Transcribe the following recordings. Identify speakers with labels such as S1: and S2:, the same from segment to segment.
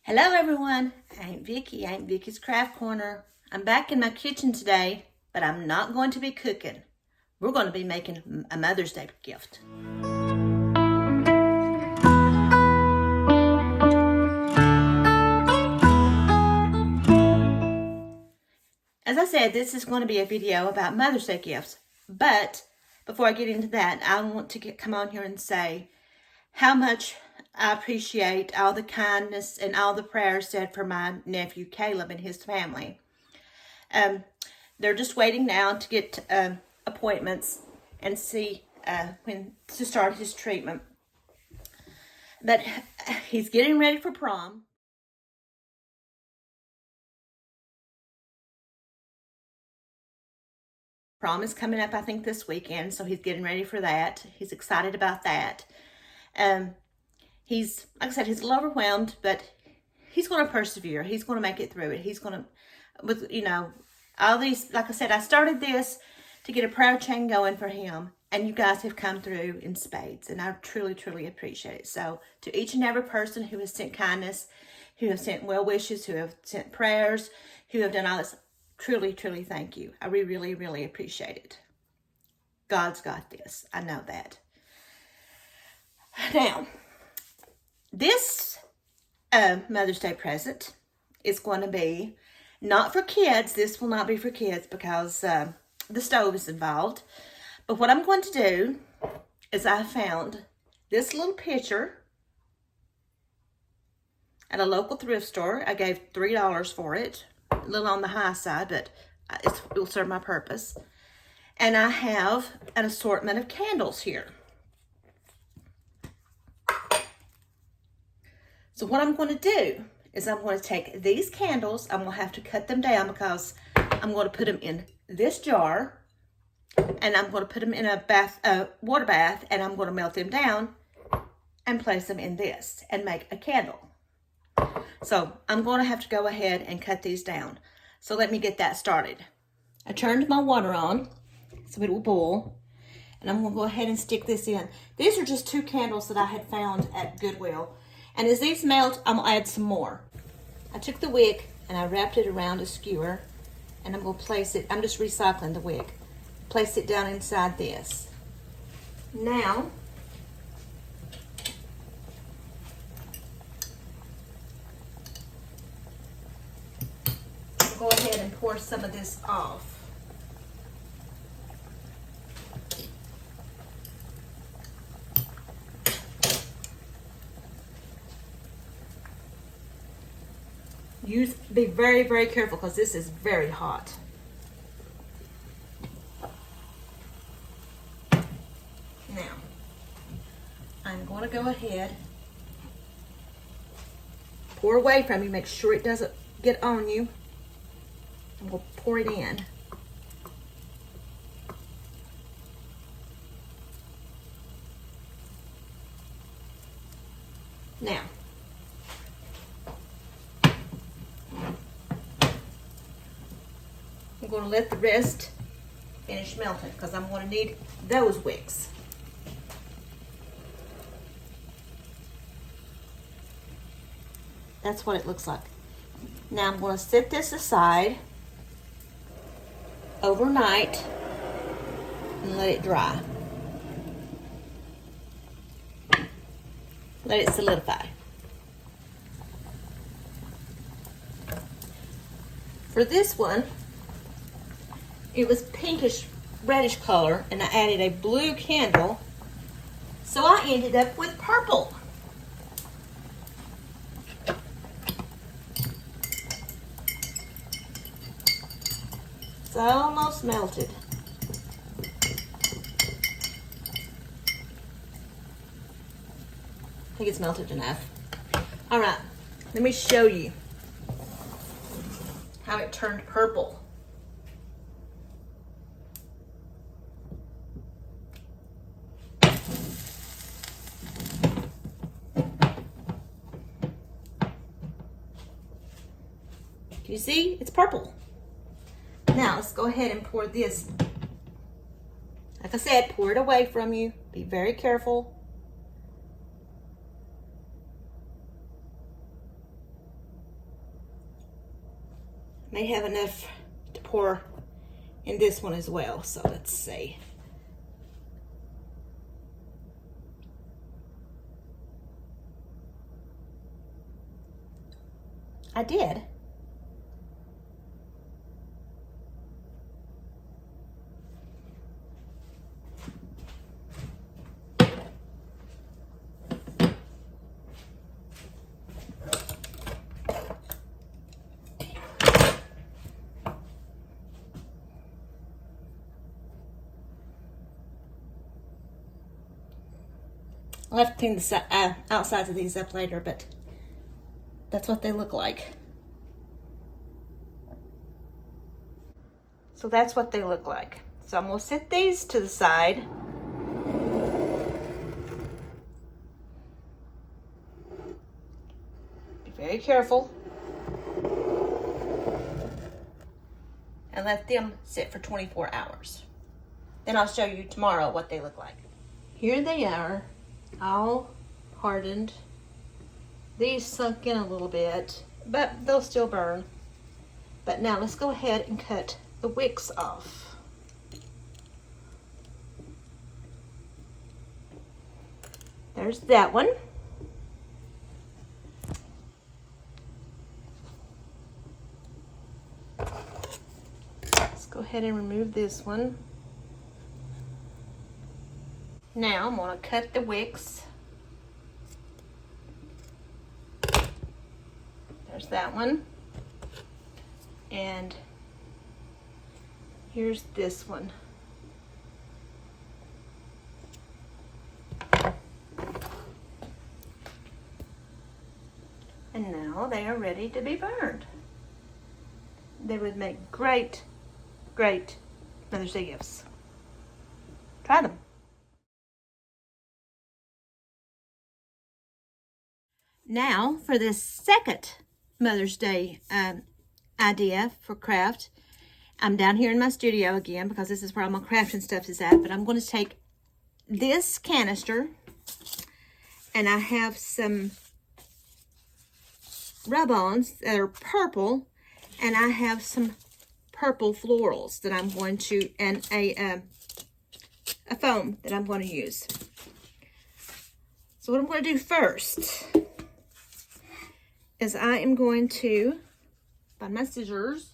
S1: Hello everyone, Aunt Vicky, Aunt Vicky's Craft Corner. I'm back in my kitchen today, but I'm not going to be cooking. We're going to be making a Mother's Day gift. As I said, this is going to be a video about Mother's Day gifts, but before I get into that, I want to come on here and say how much I appreciate all the kindness and all the prayers said for my nephew Caleb and his family. They're just waiting now to get appointments and see when to start his treatment. But he's getting ready for prom. Prom is coming up, I think, this weekend, so he's getting ready for that. He's excited about that. He's, like I said, he's a little overwhelmed, but he's going to persevere. He's going to make it through it. He's going to, with, all these, like I said, I started this to get a prayer chain going for him, and you guys have come through in spades, and I truly, truly appreciate it. So to each and every person who has sent kindness, who have sent well wishes, who have sent prayers, who have done all this, truly, truly thank you. I really, really appreciate it. God's got this. I know that. Now, this Mother's Day present is going to be not for kids. This will not be for kids because the stove is involved. But what I'm going to do is I found this little pitcher at a local thrift store. I gave $3 for it. A little on the high side, but it will serve my purpose. And I have an assortment of candles here. So what I'm going to do is I'm going to take these candles. I'm going to have to cut them down because I'm going to put them in this jar. And I'm going to put them in a water bath. And I'm going to melt them down and place them in this and make a candle. So I'm going to have to go ahead and cut these down. So let me get that started. I turned my water on so it will boil. And I'm going to go ahead and stick this in. These are just 2 candles that I had found at Goodwill. And as these melt, I'm going to add some more. I took the wick and I wrapped it around a skewer. And I'm going to place it, I'm just recycling the wick. Place it down inside this. Now, I'll go ahead and pour some of this off. Be very, very careful because this is very hot. Now, I'm going to go ahead, pour away from you, make sure it doesn't get on you. I'm going to pour it in. Now, I'm going to let the rest finish melting because I'm going to need those wicks. That's what it looks like. Now I'm going to set this aside overnight and let it dry. Let it solidify. For this one, it was pinkish reddish color and I added a blue candle, so I ended up with purple. It's almost melted. I think it's melted enough. All right, let me show you how it turned purple. Can you see? It's purple. Now let's go ahead and pour this. Like I said, pour it away from you. Be very careful. May have enough to pour in this one as well, so let's see. I did. I'll have to clean the outsides of these up later, but that's what they look like. So that's what they look like. So I'm going to set these to the side. Be very careful. And let them sit for 24 hours. Then I'll show you tomorrow what they look like. Here they are, all hardened. These sunk in a little bit, but they'll still burn. But now let's go ahead and cut the wicks off. There's that one. Let's go ahead and remove this one. Now I'm going to cut the wicks. There's that one. And here's this one. And now they are ready to be burned. They would make great, great Mother's Day gifts. Try them. Now for this second Mother's Day idea for craft. I'm down here in my studio again because this is where all my crafting stuff is at. But I'm going to take this canister and I have some rub-ons that are purple, and I have some purple florals that I'm going to, and a foam that I'm going to use. So what I'm going to do first is I am going to find my scissors.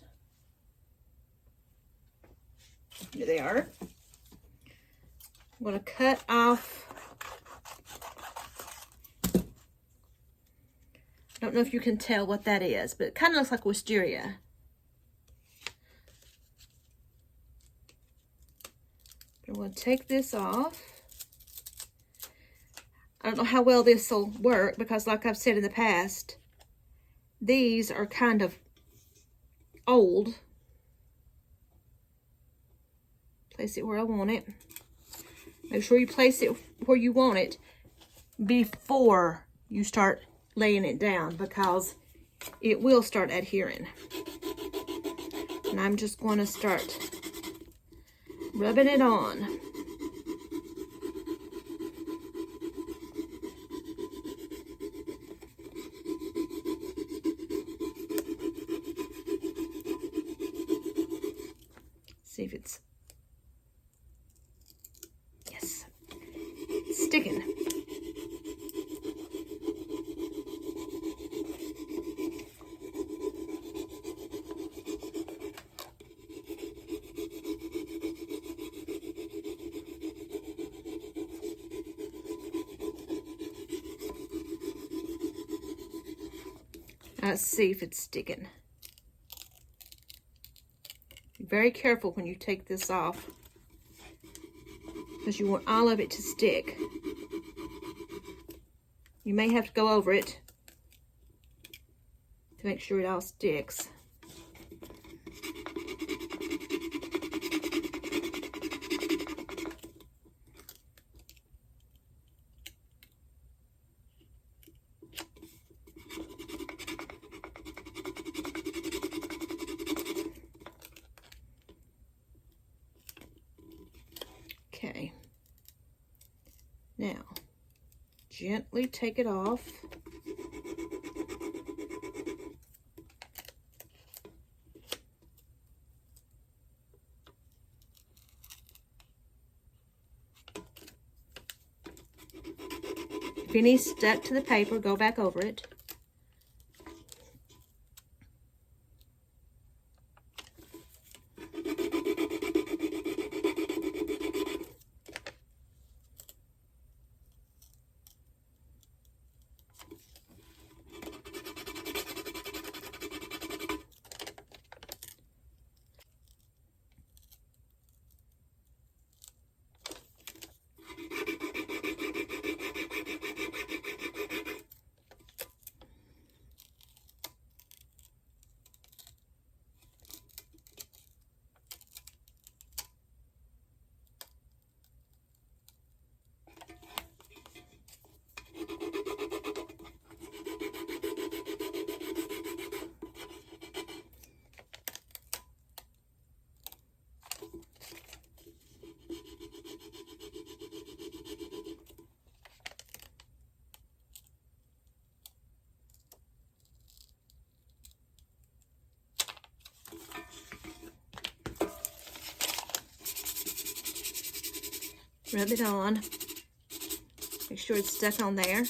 S1: Here they are. I'm going to cut off. I don't know if you can tell what that is, but it kind of looks like wisteria. I'm going to take this off. I don't know how well this will work because, like I've said in the past, these are kind of old. Place it where I want it. Make sure you place it where you want it before you start laying it down, because it will start adhering. And I'm just going to start rubbing it on. See if it's, yes, it's sticking. Let's see if it's sticking. Be very careful when you take this off, because you want all of it to stick. You may have to go over it to make sure it all sticks. Okay, now gently take it off. If any stuck to the paper, go back over it. Rub it on. Make sure it's stuck on there.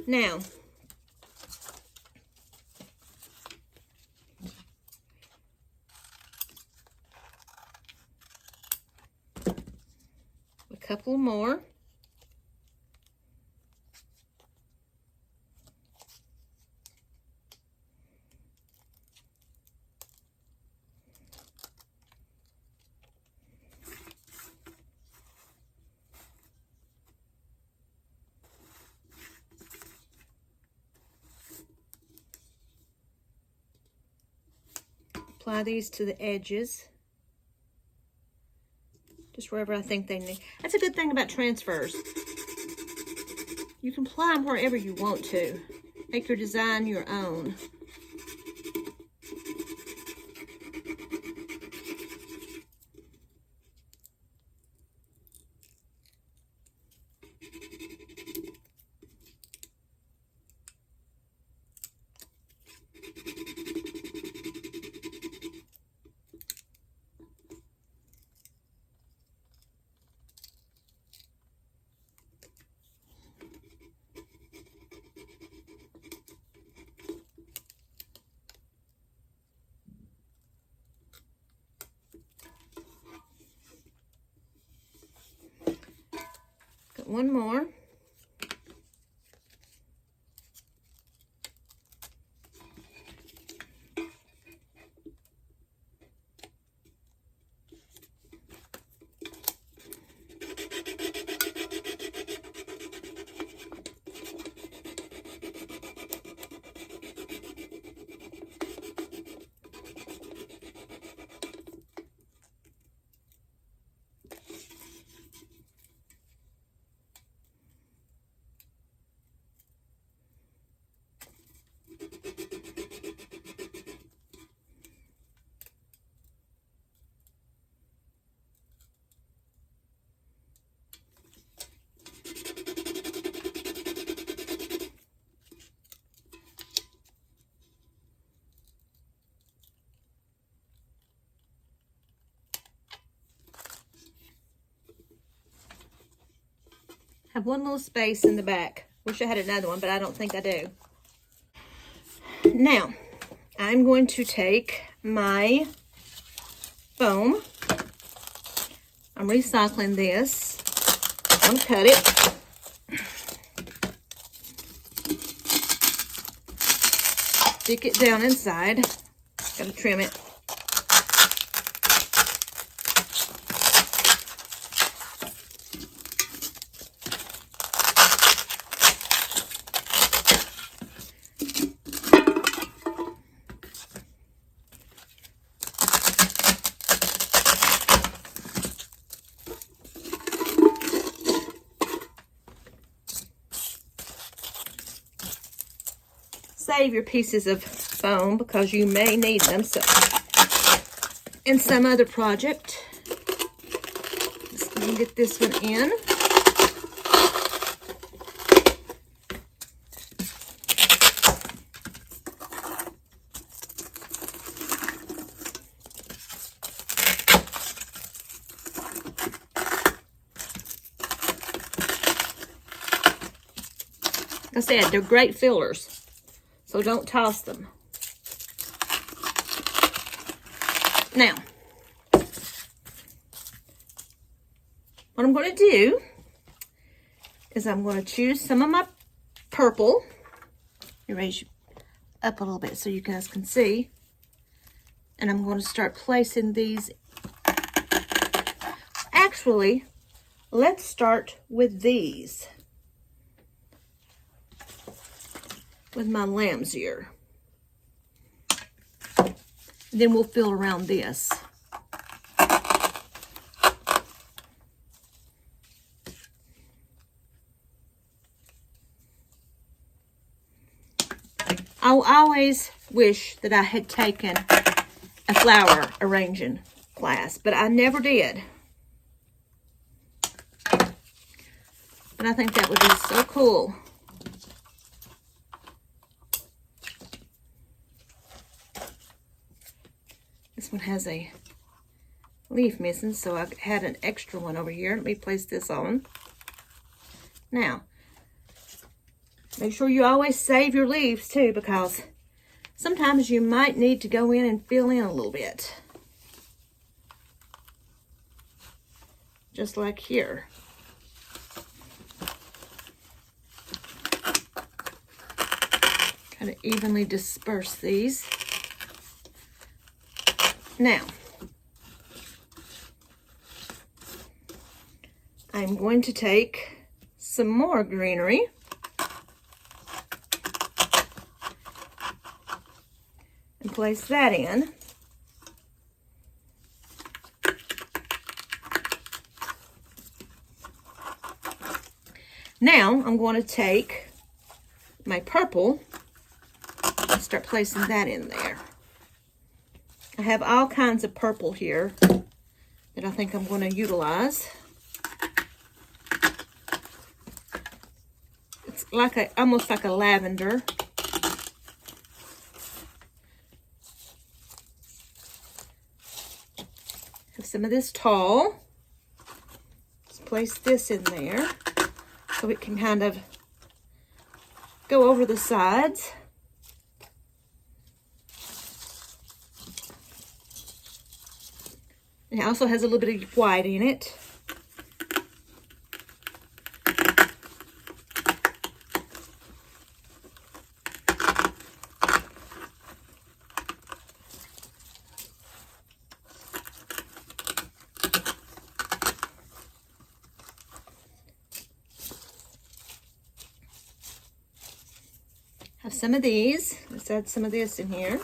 S1: Now, a couple more. Apply these to the edges, just wherever I think they need. That's a good thing about transfers. You can apply them wherever you want to. Make your design your own. Got one more. Have one little space in the back. Wish I had another one, but I don't think I do. Now, I'm going to take my foam. I'm recycling this. I'm gonna cut it. Stick it down inside. Gotta trim it. Save your pieces of foam because you may need them in some other project. Just gonna get this one in. I said, they're great fillers, so don't toss them. Now, what I'm going to do is I'm going to choose some of my purple. Let me raise you up a little bit so you guys can see. And I'm going to start placing these. Actually, let's start with these. With my lamb's ear. Then we'll fill around this. I always wish that I had taken a flower arranging class, but I never did. But I think that would be so cool. This one has a leaf missing, so I had an extra one over here. Let me place this on. Now, make sure you always save your leaves too, because sometimes you might need to go in and fill in a little bit. Just like here. Kind of evenly disperse these. Now, I'm going to take some more greenery and place that in. Now, I'm going to take my purple and start placing that in there. I have all kinds of purple here that I think I'm going to utilize. It's like almost like a lavender. Have some of this tall. Let's place this in there so it can kind of go over the sides. It also has a little bit of white in it. Have some of these. Let's add some of this in here.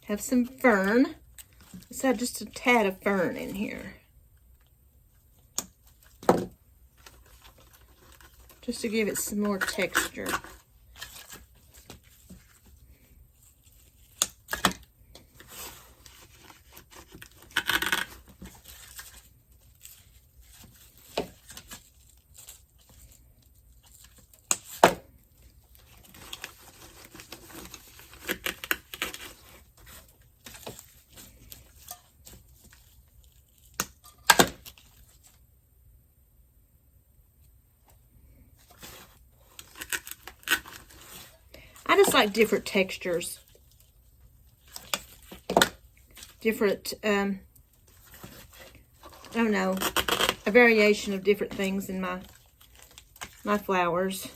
S1: Have some fern. Let's add just a tad of fern in here. Just to give it some more texture. I just like different textures, different, I don't know, a variation of different things in my flowers.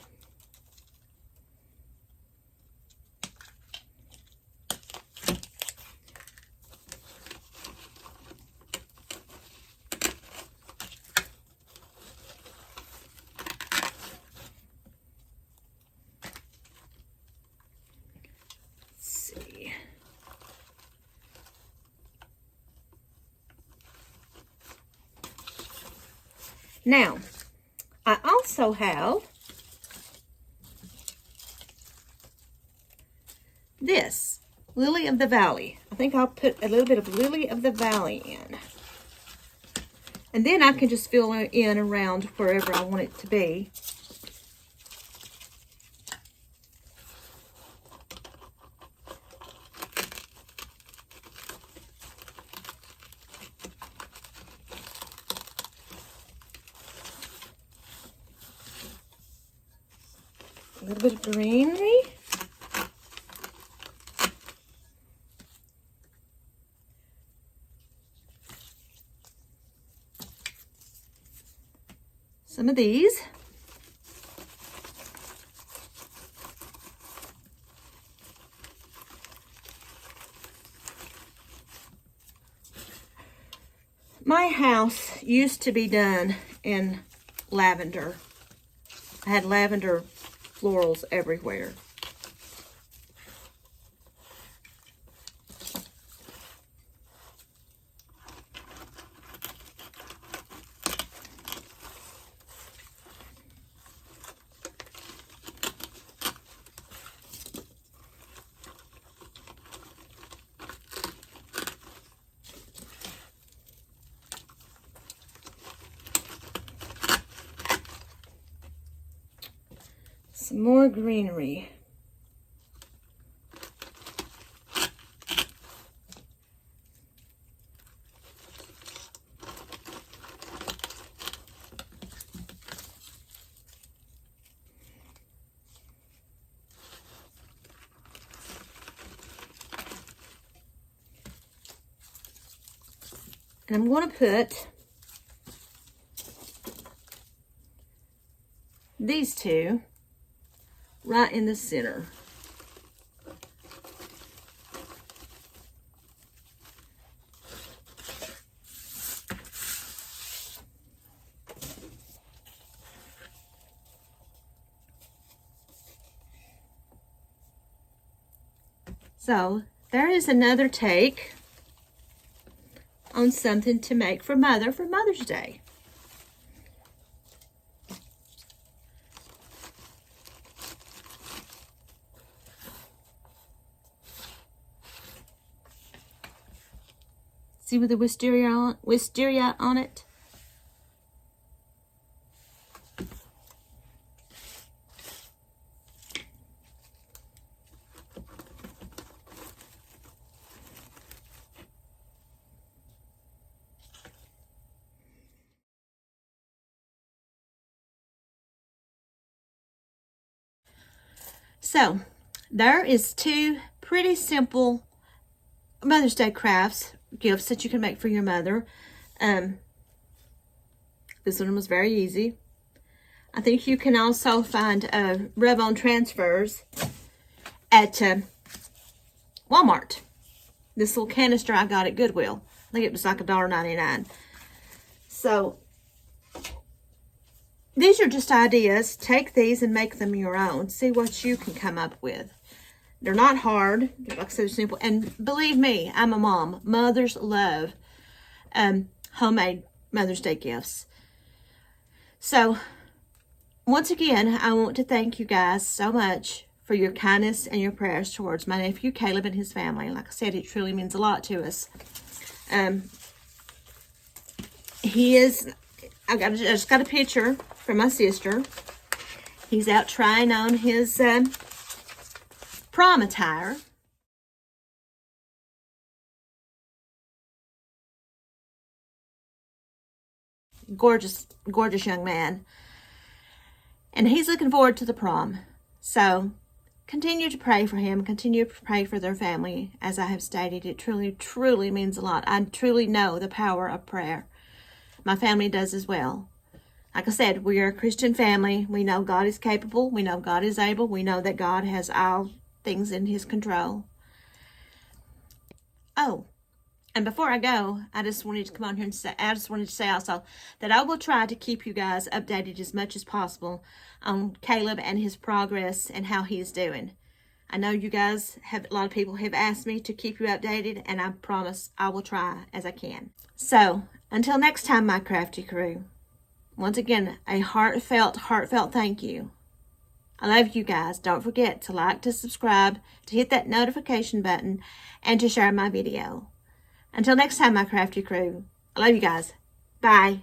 S1: Now, I also have this. Lily of the Valley. I think I'll put a little bit of Lily of the Valley in. And then I can just fill it in around wherever I want it to be. A little bit of greenery. Some of these. My house used to be done in lavender. I had lavender florals everywhere. Some more greenery. And I'm going to put these two right in the center. So there is another take on something to make for Mother's Day. See with the wisteria on it? So, there is two pretty simple Mother's Day crafts, gifts that you can make for your mother. This one was very easy. I think you can also find rub-on transfers at Walmart. This little canister I got at Goodwill. I think it was like $1.99. So, these are just ideas. Take these and make them your own. See what you can come up with. They're not hard. They're like so simple. And believe me, I'm a mom. Mothers love homemade Mother's Day gifts. So, once again, I want to thank you guys so much for your kindness and your prayers towards my nephew Caleb and his family. Like I said, it truly means a lot to us. I just got a picture from my sister. He's out trying on his prom attire. Gorgeous, gorgeous young man. And he's looking forward to the prom. So, continue to pray for him. Continue to pray for their family. As I have stated, it truly, truly means a lot. I truly know the power of prayer. My family does as well. Like I said, we are a Christian family. We know God is capable. We know God is able. We know that God has all things in his control. Oh, and before I go, I just wanted to come on here and say, also that I will try to keep you guys updated as much as possible on Caleb and his progress and how he's doing. I know you guys a lot of people have asked me to keep you updated, and I promise I will try as I can. So, until next time, my crafty crew, once again, a heartfelt thank you I love you guys. Don't forget to like, to subscribe, to hit that notification button, and to share my video. Until next time, my crafty crew, I love you guys. Bye.